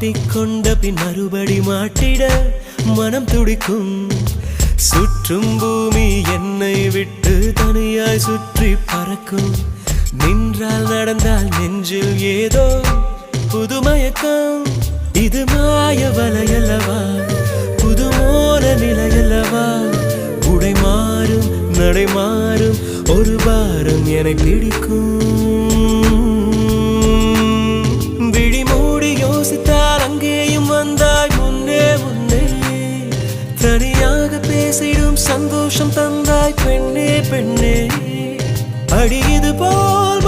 மாட்டிக்கொண்ட பின் மறுபடி மாட்டிட மனம் துடிக்கும். சுற்றும் பூமி என்னை விட்டு தனியாய் சுற்றி பறக்கும். நின்றால் நடந்தால் நெஞ்சில் ஏதோ புதுமயக்கம். இது மாய வலையல்லவா, புதுமோன நிலையல்லவா. உடை மாறும் நடை மாறும் ஒரு வாரம் என்னை பிடிக்கும். விழி மூடி யோசித்தால் அங்கேயும் வந்தாய் முன்னே முன்னே. தனியாக பேசிடும் சந்தோஷம் தந்தாய் பெண்ணே பெண்ணே. அடி இது போல்